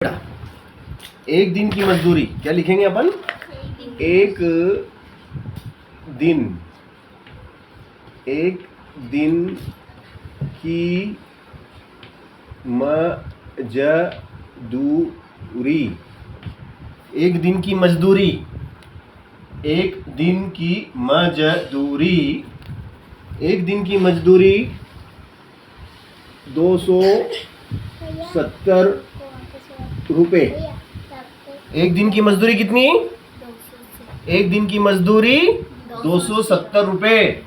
एक दिन की मजदूरी क्या लिखेंगे अपन? एक दिन की मजदूरी। एक दिन की मजदूरी, एक दिन की मजदूरी, एक दिन की मजदूरी 270 रुपये। एक दिन की मजदूरी कितनी? एक दिन की मजदूरी 270 रुपये।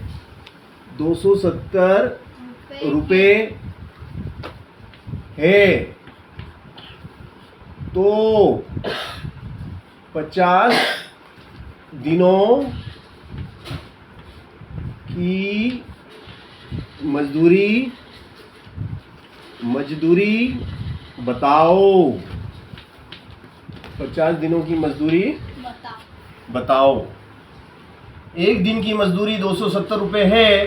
270 रुपये है तो 50 दिनों की मजदूरी बताओ। 50 दिनों की मजदूरी बताओ। एक दिन की मजदूरी 270 रुपये है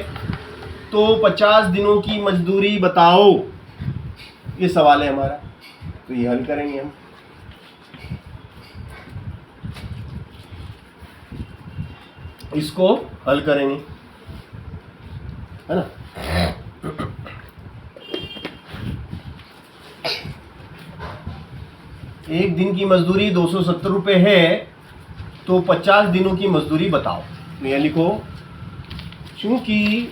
तो 50 दिनों की मजदूरी बताओ। ये सवाल है हमारा, तो ये हल करेंगे हम। इसको हल करेंगे, है ना। एक दिन की मजदूरी 270 रुपये है तो 50 दिनों की मजदूरी बताओ। यह लिखो, चूंकि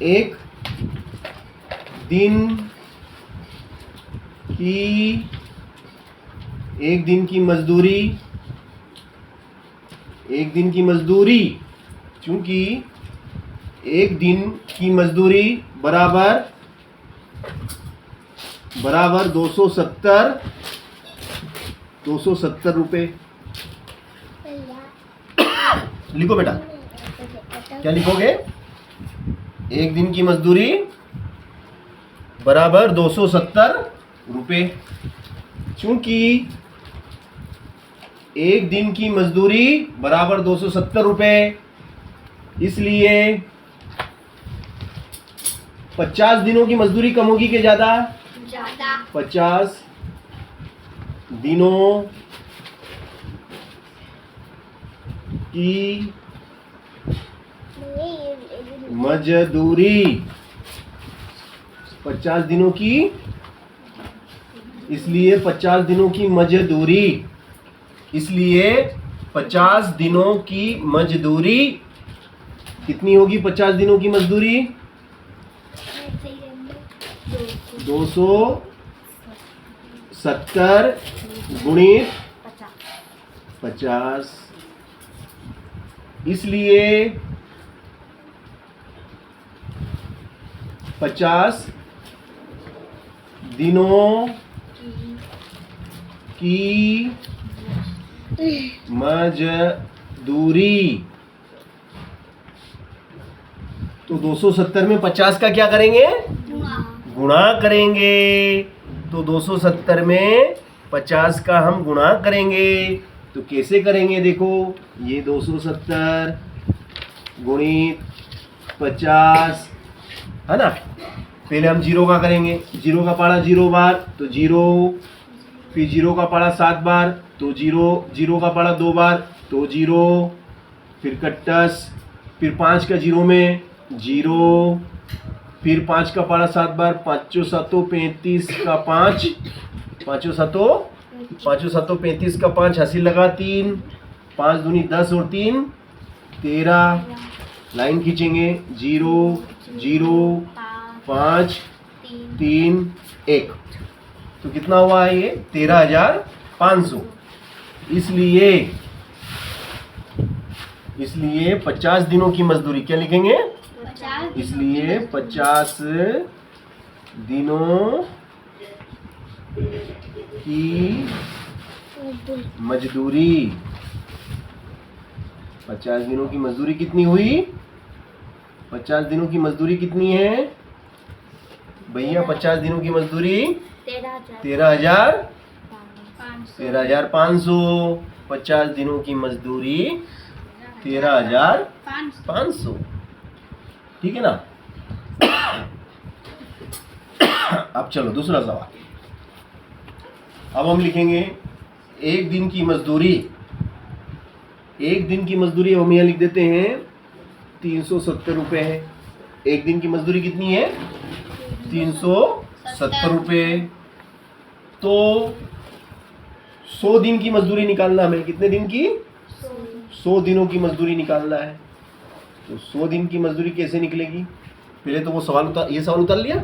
एक दिन की मजदूरी चूंकि एक दिन की मजदूरी बराबर 270 रुपये। लिखो बेटा, क्या लिखोगे? एक दिन की मजदूरी बराबर 270 रुपये। चूंकि एक दिन की मजदूरी बराबर 270 रुपये, इसलिए 50 दिनों की मजदूरी कम होगी कि ज्यादा? 50 दिनों की मजदूरी 50 दिनों की, इसलिए 50 दिनों की मजदूरी, इसलिए 50 दिनों की मजदूरी कितनी होगी? 50 दिनों की मजदूरी 270 गुणित 50, इसलिए 50 दिनों की मजदूरी। तो 270 में 50 का क्या करेंगे? गुणा करेंगे। तो 270 में 50 का हम गुणा करेंगे। तो कैसे करेंगे? देखो, ये 270 गुणित 50, है ना। पहले हम जीरो का करेंगे। जीरो का पाड़ा 0 बार तो 0, फिर जीरो का पाड़ा 7 बार तो 0, जीरो का पाड़ा 2 बार तो 0, फिर कट्टस, फिर 5 का 0 में 0, फिर 5 का पाड़ा 7 बार, 5 7 35 का 5, 5 7 35 का 5, हंसी लगा 3, 5 दूनी 10 और 3 13। लाइन खींचेंगे 0 0 5 3 1। तो कितना हुआ है ये? 13,500। इसलिए 50 दिनों की मजदूरी क्या लिखेंगे? इसलिए 50 दिनों की मजदूरी, 50 दिनों की मजदूरी कितनी हुई? 50 दिनों की मजदूरी कितनी है भैया? 50 दिनों की मजदूरी 13,500। 50 दिनों की मजदूरी 13,500। ठीक है ना। अब चलो दूसरा सवाल। अब हम लिखेंगे एक दिन की मजदूरी। एक दिन की मजदूरी हम यहाँ लिख देते हैं 370 रुपये है। एक दिन की मजदूरी कितनी है? 370 रुपये। तो 100 दिन की मजदूरी निकालना हमें। कितने दिन की? 100 दिनों की मजदूरी निकालना है। तो 100 दिन की मजदूरी कैसे निकलेगी? पहले तो वो सवाल उतार, ये सवाल उतार लिया,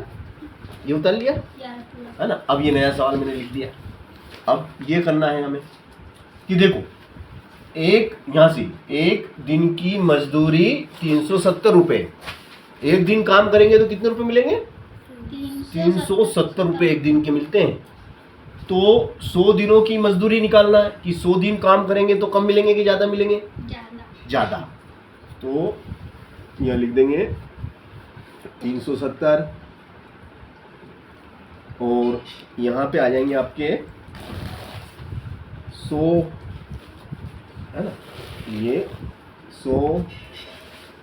ये उतार लिया है ना। अब ये नया सवाल मैंने लिख दिया। अब ये करना है हमें कि देखो, एक यहाँ से एक दिन की मजदूरी 370 रुपये। एक दिन काम करेंगे तो कितने रुपए मिलेंगे? 370 रुपये एक दिन के मिलते हैं। तो 100 दिनों की मजदूरी निकालना है कि 100 दिन काम करेंगे तो कम मिलेंगे कि ज़्यादा मिलेंगे? ज़्यादा। तो यहाँ लिख देंगे 370 और यहाँ पे आ जाएंगे आपके 100, है ना, ये 100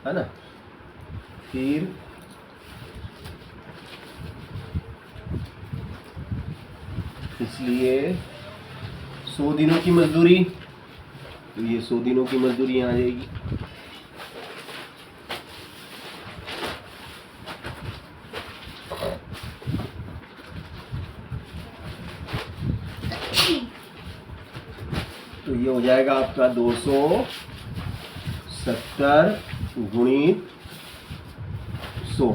है ना। फिर इसलिए 100 दिनों की मजदूरी, तो ये 100 दिनों की मजदूरी यहाँ आ जाएगी। तो ये हो जाएगा आपका 270 गुणित 100।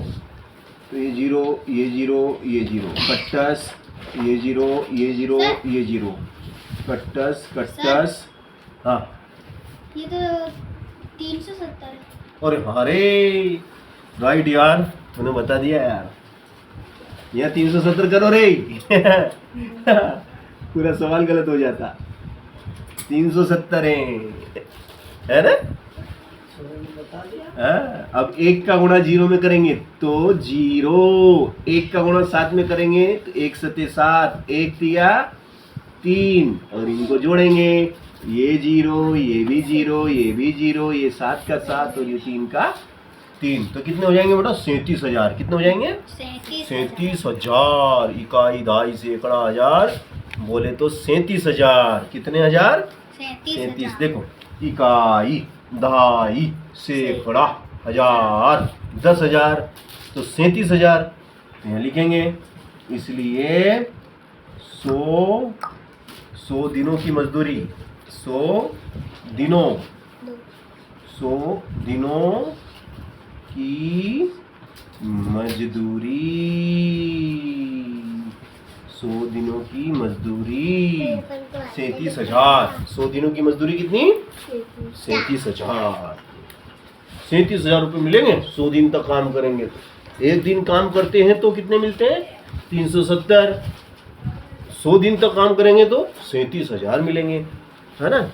तो ये जीरो, ये जीरो, ये जीरो, कट्टस, ये जीरो, ये जीरो, ये जीरो, कट्टस कट्टस। हाँ, ये तो 370 है। अरे अरे राइट यार, तूने बता दिया यार। यहाँ 370 करो रे। पूरा सवाल गलत हो जाता। 370 है ना। अब एक का गुणा 0 में करेंगे तो 0, एक का गुणा 7 में करेंगे तो 1 सते 7, 1 तिया 3 और इनको जोड़ेंगे, ये 0, ये भी 0, ये भी 0, ये 7 का 7 और ये 3 का 3। तो कितने हो जाएंगे बेटा? 37,000। कितने हो जाएंगे? 37,000। इकाई दहाई सैकड़ा हजार बोले तो 37,000। कितने हजार? 37। देखो, इकाई दहाई सैकड़ा हजार 10,000 तो 37,000। तो यहाँ लिखेंगे। इसलिए 100 दिनों की मजदूरी, 100 दिनों की मजदूरी, 100 दिनों की मजदूरी 37,000। 100 दिनों की मजदूरी कितनी? 37,000। 37,000 रुपये मिलेंगे 100 दिन तक काम करेंगे तो। एक दिन काम करते हैं तो कितने मिलते हैं? 370। 100 दिन तक काम करेंगे तो 37,000 मिलेंगे, है ना।